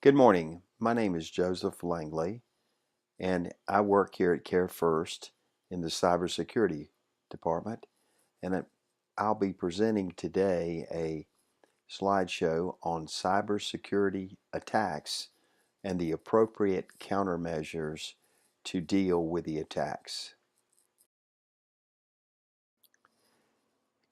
Good morning. My name is Joseph Langley, and I work here at CareFirst in the cybersecurity department. And I'll be presenting today a slideshow on cybersecurity attacks and the appropriate countermeasures to deal with the attacks.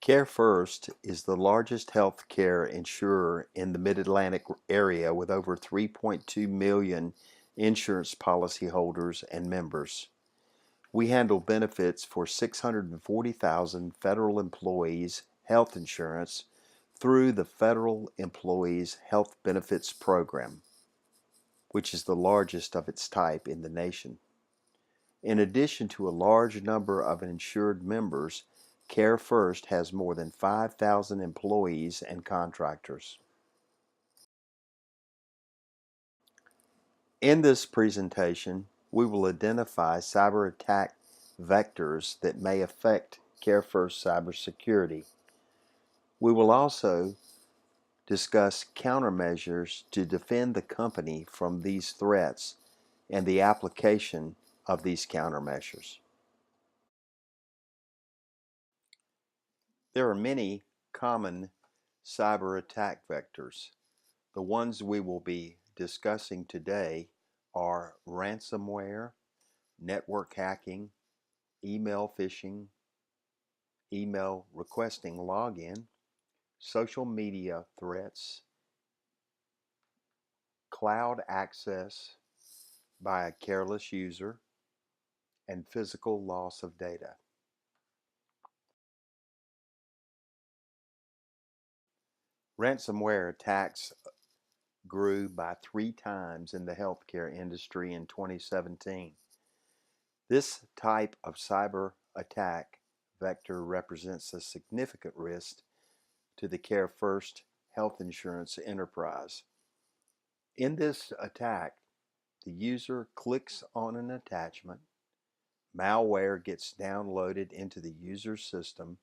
CareFirst is the largest healthcare insurer in the Mid-Atlantic area with over 3.2 million insurance policyholders and members. We handle benefits for 640,000 federal employees' health insurance through the Federal Employees Health Benefits Program, which is the largest of its type in the nation. In addition to a large number of insured members, CareFirst has more than 5,000 employees and contractors. In this presentation, we will identify cyber attack vectors that may affect CareFirst cybersecurity. We will also discuss countermeasures to defend the company from these threats and the application of these countermeasures. There are many common cyber attack vectors. The ones we will be discussing today are ransomware, network hacking, email phishing, email requesting login, social media threats, cloud access by a careless user, and physical loss of data. Ransomware attacks grew by 3 times in the healthcare industry in 2017. This type of cyber attack vector represents a significant risk to the CareFirst health insurance enterprise. In this attack, the user clicks on an attachment, malware gets downloaded into the user's system,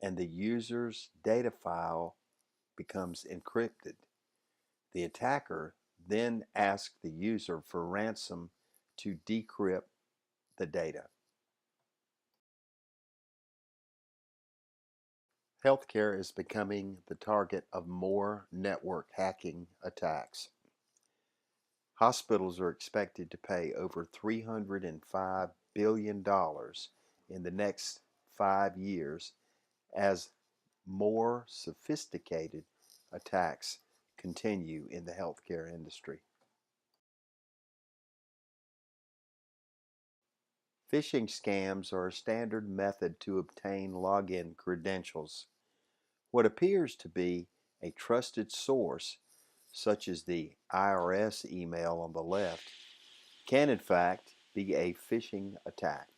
and the user's data file becomes encrypted. The attacker then asks the user for ransom to decrypt the data. Healthcare is becoming the target of more network hacking attacks. Hospitals are expected to pay over $305 billion in the next 5 years as more sophisticated attacks continue in the healthcare industry. Phishing scams are a standard method to obtain login credentials. What appears to be a trusted source, such as the IRS email on the left, can in fact be a phishing attack.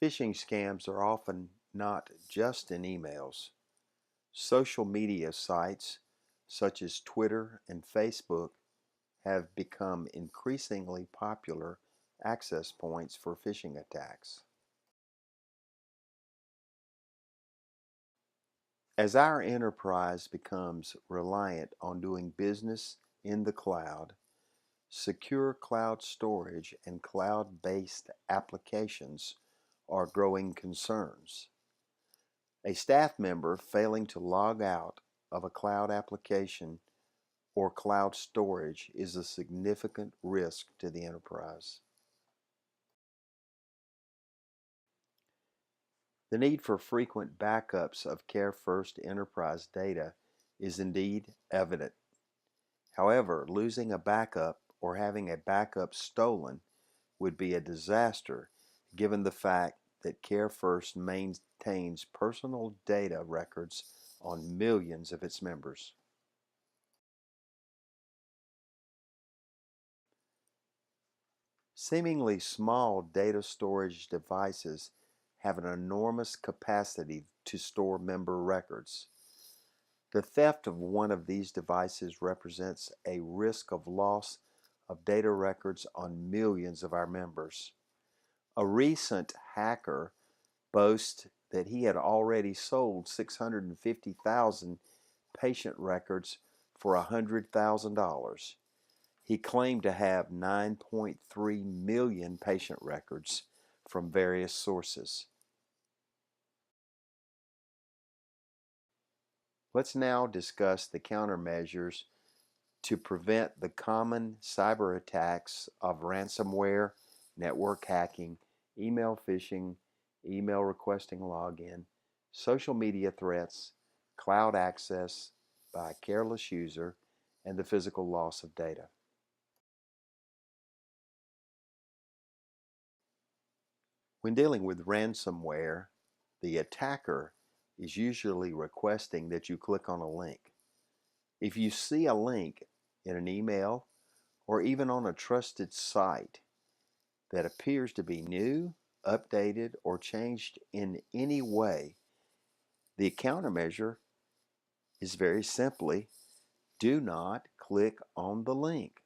Phishing scams are often not just in emails. Social media sites such as Twitter and Facebook have become increasingly popular access points for phishing attacks. As our enterprise becomes reliant on doing business in the cloud, secure cloud storage and cloud-based applications are growing concerns. A staff member failing to log out of a cloud application or cloud storage is a significant risk to the enterprise. The need for frequent backups of CareFirst enterprise data is indeed evident. However, losing a backup or having a backup stolen would be a disaster given the fact that CareFirst maintains personal data records on millions of its members. Seemingly small data storage devices have an enormous capacity to store member records. The theft of one of these devices represents a risk of loss of data records on millions of our members. A recent hacker boasts that he had already sold 650,000 patient records for $100,000. He claimed to have 9.3 million patient records from various sources. Let's now discuss the countermeasures to prevent the common cyber attacks of ransomware, network hacking, email phishing, email requesting login, social media threats, cloud access by a careless user, and the physical loss of data. When dealing with ransomware, the attacker is usually requesting that you click on a link. If you see a link in an email or even on a trusted site that appears to be new, updated, or changed in any way, the countermeasure is very simply do not click on the link.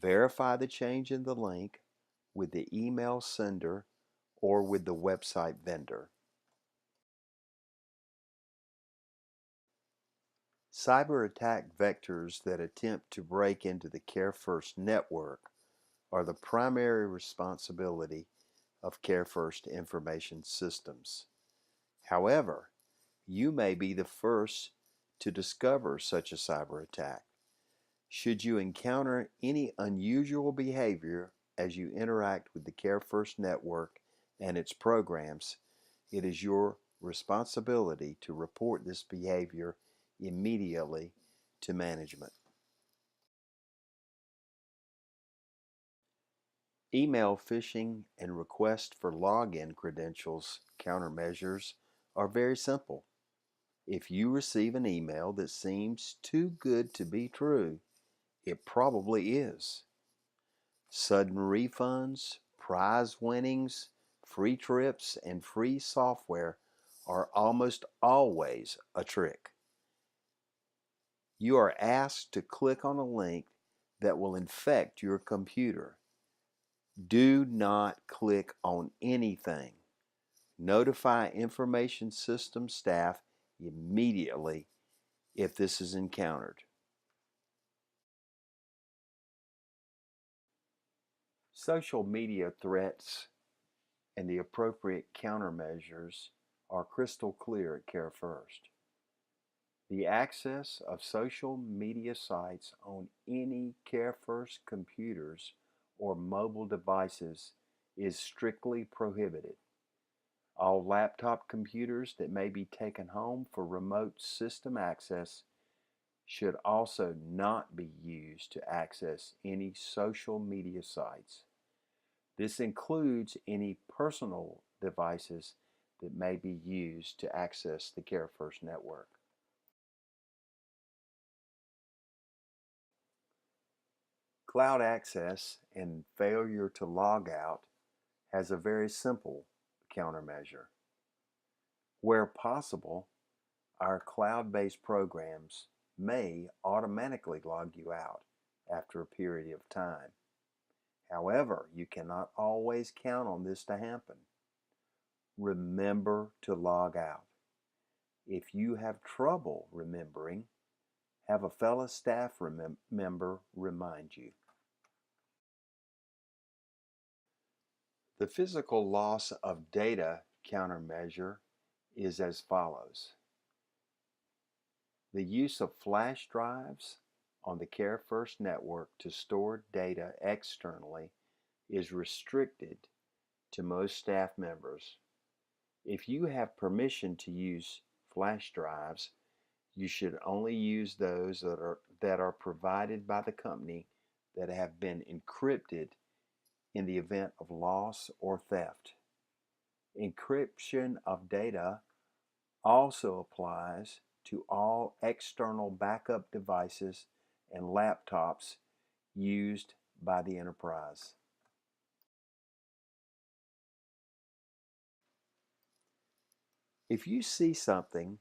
Verify the change in the link with the email sender or with the website vendor. Cyber attack vectors that attempt to break into the CareFirst network are the primary responsibility of CareFirst information systems. However, you may be the first to discover such a cyber attack. Should you encounter any unusual behavior as you interact with the CareFirst network and its programs, it is your responsibility to report this behavior immediately to management. Email phishing and request for login credentials countermeasures are very simple. If you receive an email that seems too good to be true, it probably is. Sudden refunds, prize winnings, free trips, and free software are almost always a trick. You are asked to click on a link that will infect your computer. Do not click on anything. Notify information system staff immediately if this is encountered. Social media threats and the appropriate countermeasures are crystal clear at CareFirst. The access of social media sites on any CareFirst computers or mobile devices is strictly prohibited. All laptop computers that may be taken home for remote system access should also not be used to access any social media sites. This includes any personal devices that may be used to access the CareFirst network. Cloud access and failure to log out has a very simple countermeasure. Where possible, our cloud-based programs may automatically log you out after a period of time. However, you cannot always count on this to happen. Remember to log out. If you have trouble remembering, have a fellow staff member remind you. The physical loss of data countermeasure is as follows. The use of flash drives on the CareFirst network to store data externally is restricted to most staff members. If you have permission to use flash drives, you should only use those that are provided by the company that have been encrypted in the event of loss or theft. Encryption of data also applies to all external backup devices and laptops used by the enterprise. If you see something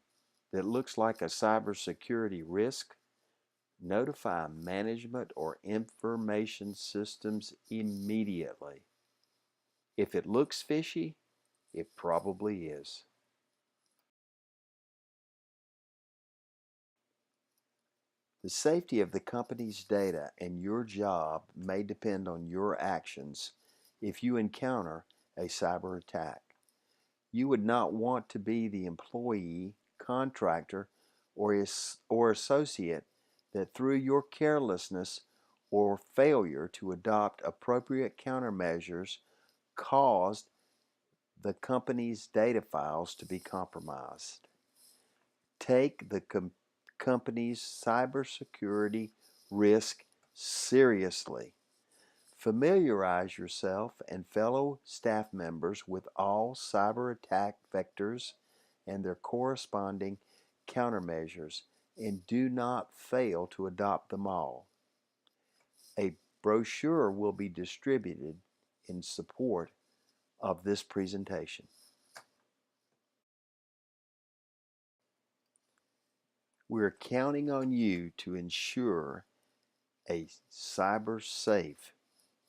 that looks like a cybersecurity risk, notify management or information systems immediately. If it looks fishy, It probably is. The safety of the company's data and your job may depend on your actions if you encounter a cyber attack. You would not want to be the employee, contractor, or associate that through your carelessness or failure to adopt appropriate countermeasures caused the company's data files to be compromised. Take the company's cybersecurity risk seriously. Familiarize yourself and fellow staff members with all cyber attack vectors and their corresponding countermeasures, and do not fail to adopt them all. A brochure will be distributed in support of this presentation. We're counting on you to ensure a cyber safe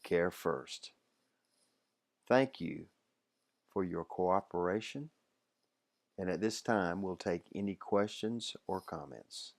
CareFirst. Thank you for your cooperation, and at this time we'll take any questions or comments.